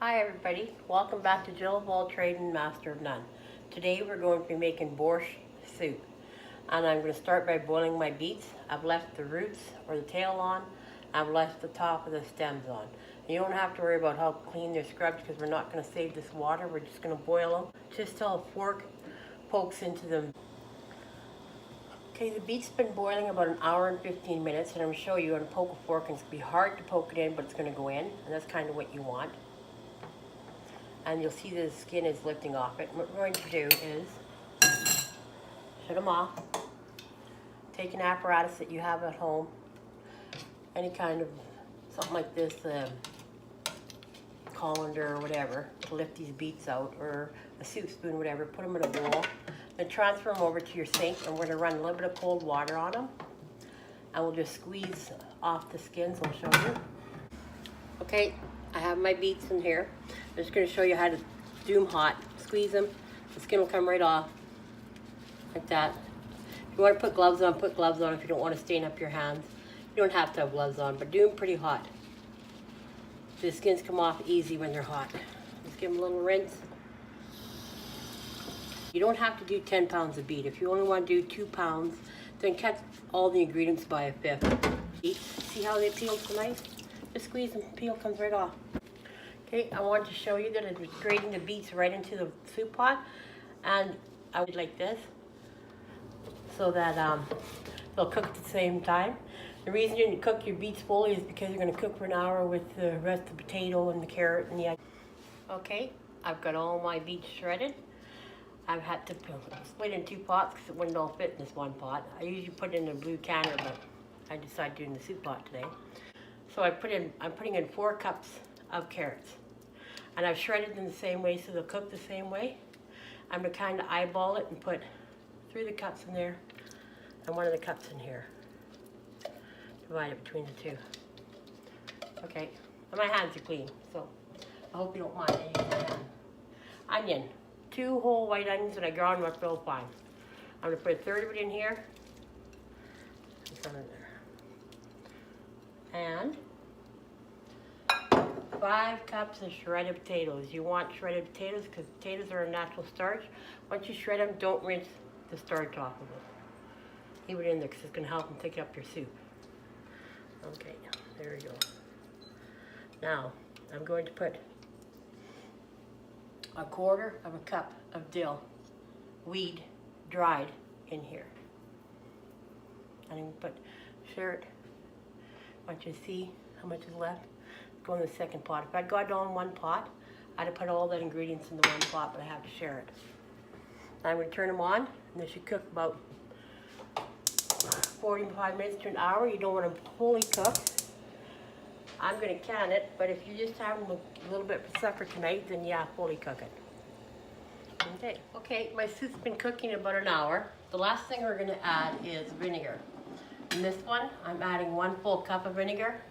Hi everybody, welcome back to Jill of All Trade and Master of None. Today we're going to be making borscht soup. And I'm going to start by boiling my beets. I've left the roots or the tail on. I've left the top of the stems on. You don't have to worry about how clean they're scrubbed because we're not going to save this water. We're just going to boil them just till a fork pokes into them. Okay, the beets been boiling about an hour and 15 minutes, and I'm going to show you how to poke a fork, and it's going to be hard to poke it in, but it's going to go in, and that's kind of what you want. And you'll see the skin is lifting off it. What we're going to do is shut them off. Take an apparatus that you have at home, any kind of something like this, colander or whatever, to lift these beets out, or a soup spoon, whatever. Put them in a bowl. Then transfer them over to your sink, and we're going to run a little bit of cold water on them. And we'll just squeeze off the skins. I'll show you. Okay, I have my beets in here. I'm just going to show you how to do them hot. Squeeze them. The skin will come right off. Like that. If you want to put gloves on, put gloves on if you don't want to stain up your hands. You don't have to have gloves on, but do them pretty hot. The skins come off easy when they're hot. Just give them a little rinse. You don't have to do 10 pounds of beet. If you only want to do 2 pounds, then cut all the ingredients by a fifth. See how they peel so nice? Just squeeze and peel comes right off. Okay, I wanted to show you that I was grating the beets right into the soup pot, and I would like this so that they'll cook at the same time. The reason you didn't cook your beets fully is because you're going to cook for an hour with the rest of the potato and the carrot and the egg. Okay, I've got all my beets shredded. I've had to split in 2 pots because it wouldn't all fit in this one pot. I usually put it in a blue canner, but I decided to do it in the soup pot today. So I'm putting in 4 cups of carrots. And I've shredded them the same way so they'll cook the same way. I'm going to kind of eyeball it and put 3 of the cups in there and 1 of the cups in here. Divide it between the 2. Okay, and my hands are clean, so I hope you don't mind any of my hand. Onion. 2 whole white onions that I ground up real fine. I'm going to put a third of it in here. Some in there. And 5 cups of shredded potatoes. You want shredded potatoes because potatoes are a natural starch. Once you shred them, don't rinse the starch off of it. Leave it in there because it's going to help them take up your soup. Okay, there we go. Now, I'm going to put 1/4 of a cup of dill, weed, dried, in here. And I'm going to share it. I want you to see how much is left. Go in the second pot. If I'd got it all in one pot, I'd have put all the ingredients in the one pot, but I have to share it. I'm going to turn them on, and they should cook about 45 minutes to an hour. You don't want them fully cooked. I'm going to can it, but if you just have them a little bit for supper tonight, then yeah, fully cook it. Okay, my soup's been cooking about an hour. The last thing we're going to add is vinegar. In this one, I'm adding 1 full cup of vinegar.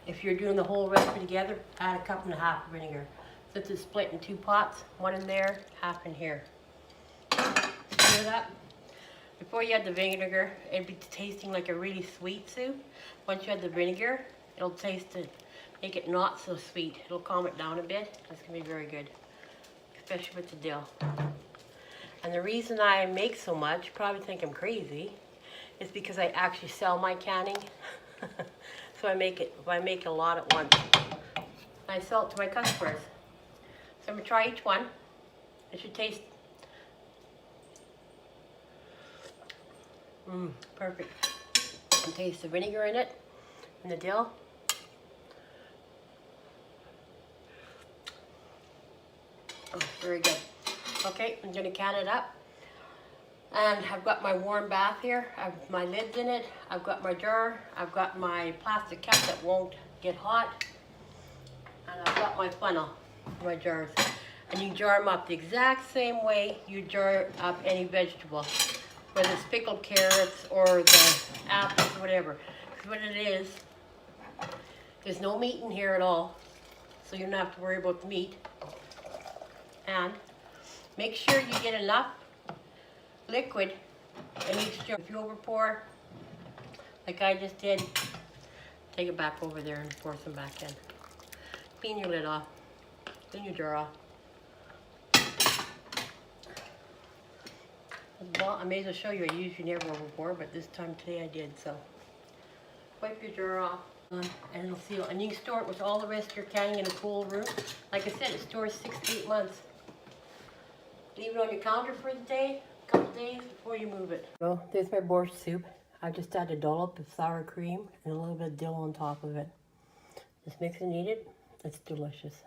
If you're doing the whole recipe together, add 1.5 cups of vinegar. Since it's split in 2 pots, 1 in there, 1/2 in here. Hear that? Before you add the vinegar, it'd be tasting like a really sweet soup. Once you add the vinegar, it'll taste it, make it not so sweet. It'll calm it down a bit. It's gonna be very good, especially with the dill. And the reason I make so much, you probably think I'm crazy, is because I actually sell my canning. So I make a lot at once. I sell it to my customers. So I'm gonna try each one. It should taste perfect. You can taste the vinegar in it and the dill. Oh, very good. Okay, I'm gonna can it up. And I've got my warm bath here. I have my lids in it. I've got my jar. I've got my plastic cup that won't get hot. And I've got my funnel, my jars. And you jar them up the exact same way you jar up any vegetable, whether it's pickled carrots or the apples or whatever. Because what it is, there's no meat in here at all, so you don't have to worry about the meat. And make sure you get enough liquid in each jar. If you over pour, like I just did, take it back over there and pour some back in. clean your lid off. Clean your jar off. Well, I may as well show you. I usually never overboard, but this time today I did. So wipe your jar off, and it'll seal. And you can store it with all the rest of your canning in a cool room. Like I said, it stores 6 to 8 months. Leave it on your counter for the day, a couple days before you move it. So there's my borscht soup. I just added a dollop of sour cream and a little bit of dill on top of it. Just mix and eat it. It's delicious.